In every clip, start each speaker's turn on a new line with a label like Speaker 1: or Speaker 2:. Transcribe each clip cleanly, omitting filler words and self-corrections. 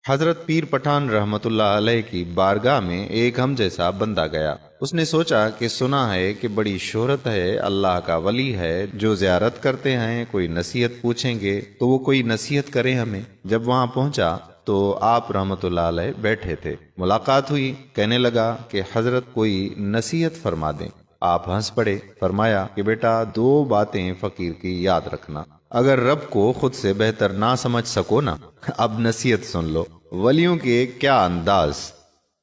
Speaker 1: حضرت پیر پٹھان رحمت اللہ علیہ کی بارگاہ میں ایک ہم جیسا بندہ گیا۔ اس نے سوچا کہ سنا ہے کہ بڑی شہرت ہے، اللہ کا ولی ہے، جو زیارت کرتے ہیں کوئی نصیحت پوچھیں گے تو وہ کوئی نصیحت کرے ہمیں۔ جب وہاں پہنچا تو آپ رحمت اللہ علیہ بیٹھے تھے۔ ملاقات ہوئی، کہنے لگا کہ حضرت کوئی نصیحت فرما دیں۔ آپ ہنس پڑے، فرمایا کہ بیٹا دو باتیں فقیر کی یاد رکھنا، اگر رب کو خود سے بہتر نہ سمجھ سکو نا، اب نصیحت سن لو۔ ولیوں کے کیا انداز!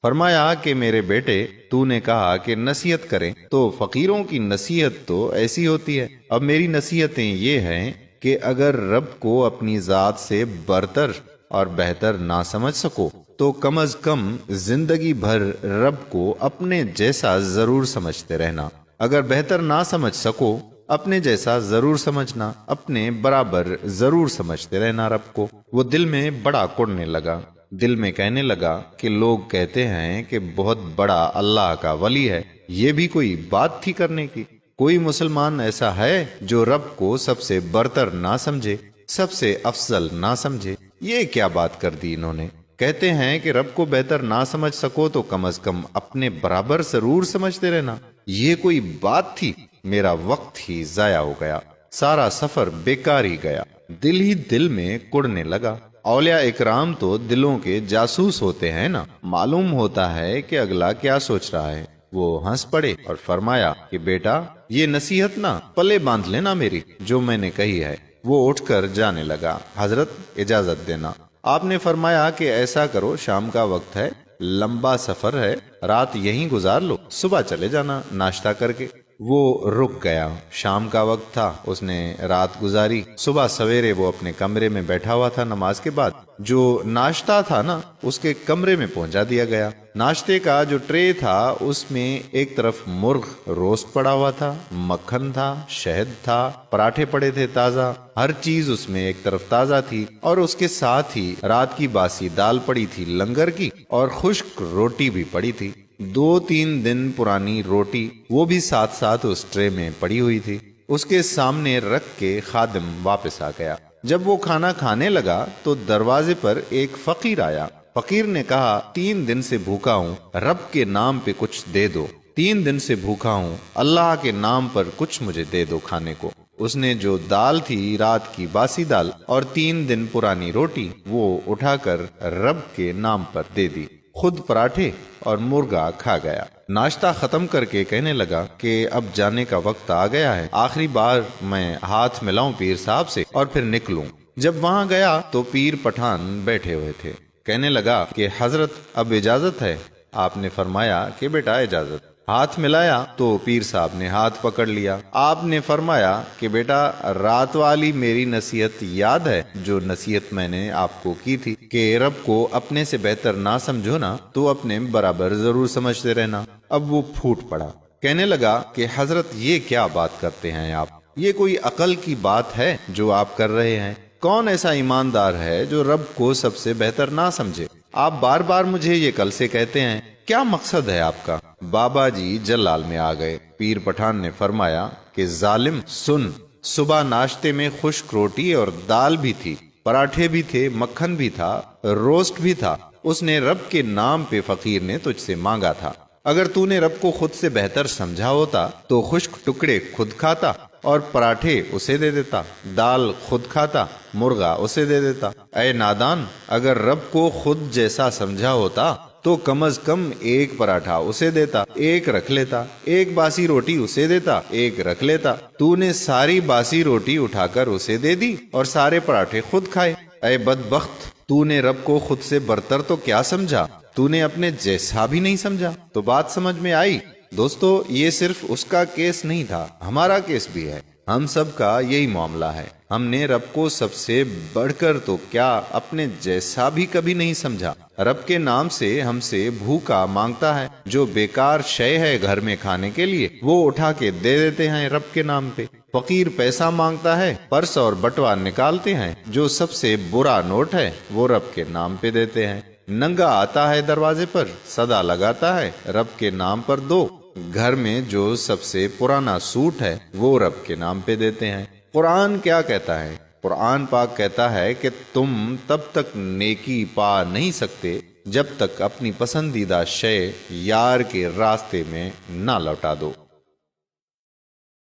Speaker 1: فرمایا کہ میرے بیٹے، تو نے کہا کہ نصیحت کریں تو فقیروں کی نصیحت تو ایسی ہوتی ہے۔ اب میری نصیحتیں یہ ہیں کہ اگر رب کو اپنی ذات سے برتر اور بہتر نہ سمجھ سکو تو کم از کم زندگی بھر رب کو اپنے جیسا ضرور سمجھتے رہنا۔ اگر بہتر نہ سمجھ سکو، اپنے جیسا ضرور سمجھنا، اپنے برابر ضرور سمجھتے رہنا رب کو۔ وہ دل میں بڑا کڑنے لگا، دل میں کہنے لگا کہ لوگ کہتے ہیں کہ بہت بڑا اللہ کا ولی ہے، یہ بھی کوئی بات تھی کرنے کی؟ کوئی مسلمان ایسا ہے جو رب کو سب سے برتر نہ سمجھے، سب سے افضل نہ سمجھے؟ یہ کیا بات کر دی انہوں نے؟ کہتے ہیں کہ رب کو بہتر نہ سمجھ سکو تو کم از کم اپنے برابر ضرور سمجھتے رہنا، یہ کوئی بات تھی؟ میرا وقت ہی ضائع ہو گیا، سارا سفر بیکار ہی گیا۔ دل ہی دل میں کڑنے لگا۔ اولیاء اکرام تو دلوں کے جاسوس ہوتے ہیں نا، معلوم ہوتا ہے کہ اگلا کیا سوچ رہا ہے۔ وہ ہنس پڑے اور فرمایا کہ بیٹا یہ نصیحت نا پلے باندھ لینا میری، جو میں نے کہی ہے۔ وہ اٹھ کر جانے لگا۔ حضرت اجازت دینا۔ آپ نے فرمایا کہ ایسا کرو، شام کا وقت ہے، لمبا سفر ہے، رات یہیں گزار لو، صبح چلے جانا ناشتہ کر کے۔ وہ رک گیا۔ شام کا وقت تھا، اس نے رات گزاری۔ صبح سویرے وہ اپنے کمرے میں بیٹھا ہوا تھا، نماز کے بعد جو ناشتہ تھا نا اس کے کمرے میں پہنچا دیا گیا۔ ناشتے کا جو ٹرے تھا اس میں ایک طرف مرغ روسٹ پڑا ہوا تھا، مکھن تھا، شہد تھا، پراٹھے پڑے تھے تازہ، ہر چیز اس میں ایک طرف تازہ تھی، اور اس کے ساتھ ہی رات کی باسی دال پڑی تھی لنگر کی، اور خشک روٹی بھی پڑی تھی، 2-3 دن پرانی روٹی، وہ بھی ساتھ ساتھ اس ٹرے میں پڑی ہوئی تھی۔ اس کے سامنے رکھ کے خادم واپس آ گیا۔ جب وہ کھانا کھانے لگا تو دروازے پر ایک فقیر آیا۔ فقیر نے کہا 3 دن سے بھوکا ہوں، رب کے نام پہ کچھ دے دو۔ 3 دن سے بھوکا ہوں، اللہ کے نام پر کچھ مجھے دے دو کھانے کو۔ اس نے جو دال تھی رات کی باسی دال اور 3 دن پرانی روٹی، وہ اٹھا کر رب کے نام پر دے دی، خود پراٹھے اور مرغا کھا گیا۔ ناشتہ ختم کر کے کہنے لگا کہ اب جانے کا وقت آ گیا ہے، آخری بار میں ہاتھ ملاؤں پیر صاحب سے اور پھر نکلوں۔ جب وہاں گیا تو پیر پٹھان بیٹھے ہوئے تھے۔ کہنے لگا کہ حضرت اب اجازت ہے؟ آپ نے فرمایا کہ بیٹا اجازت۔ ہاتھ ملایا تو پیر صاحب نے ہاتھ پکڑ لیا۔ آپ نے فرمایا کہ بیٹا رات والی میری نصیحت یاد ہے، جو نصیحت میں نے آپ کو کی تھی کہ رب کو اپنے سے بہتر نہ سمجھو نا تو اپنے برابر ضرور سمجھتے رہنا۔ اب وہ پھوٹ پڑا، کہنے لگا کہ حضرت یہ کیا بات کرتے ہیں آپ؟ یہ کوئی عقل کی بات ہے جو آپ کر رہے ہیں؟ کون ایسا ایماندار ہے جو رب کو سب سے بہتر نہ سمجھے؟ آپ بار بار مجھے یہ کل سے کہتے ہیں، کیا مقصد ہے آپ کا؟ بابا جی جلال میں آ گئے۔ پیر پٹھان نے فرمایا کہ ظالم سن، صبح ناشتے میں خشک روٹی اور دال بھی تھی، پراٹھے بھی تھے، مکھن بھی تھا، روسٹ بھی تھا، اس نے رب کے نام پہ فقیر نے تجھ سے مانگا تھا۔ اگر تو نے رب کو خود سے بہتر سمجھا ہوتا تو خشک ٹکڑے خود کھاتا اور پراٹھے اسے دے دیتا، دال خود کھاتا، مرغا اسے دے دیتا۔ اے نادان، اگر رب کو خود جیسا سمجھا ہوتا تو کم از کم ایک پراٹھا اسے دیتا، ایک رکھ لیتا، ایک باسی روٹی اسے دیتا، ایک رکھ لیتا۔ تو نے ساری باسی روٹی اٹھا کر اسے دے دی اور سارے پراٹھے خود کھائے۔ اے بدبخت، تو نے رب کو خود سے برتر تو کیا سمجھا، تو نے اپنے جیسا بھی نہیں سمجھا۔ تو بات سمجھ میں آئی؟ دوستو، یہ صرف اس کا کیس نہیں تھا، ہمارا کیس بھی ہے، ہم سب کا یہی معاملہ ہے۔ ہم نے رب کو سب سے بڑھ کر تو کیا اپنے جیسا بھی کبھی نہیں سمجھا۔ رب کے نام سے ہم سے بھوکا مانگتا ہے، جو بیکار شے ہے گھر میں کھانے کے لیے وہ اٹھا کے دے دیتے ہیں رب کے نام پہ۔ فقیر پیسہ مانگتا ہے، پرس اور بٹوا نکالتے ہیں، جو سب سے برا نوٹ ہے وہ رب کے نام پہ دیتے ہیں۔ ننگا آتا ہے دروازے پر، صدا لگاتا ہے رب کے نام پر دو، گھر میں جو سب سے پرانا سوٹ ہے وہ رب کے نام پہ دیتے ہیں۔ قرآن کیا کہتا ہے؟ قرآن پاک کہتا ہے کہ تم تب تک نیکی پا نہیں سکتے جب تک اپنی پسندیدہ شے یار کے راستے میں نہ لوٹا دو۔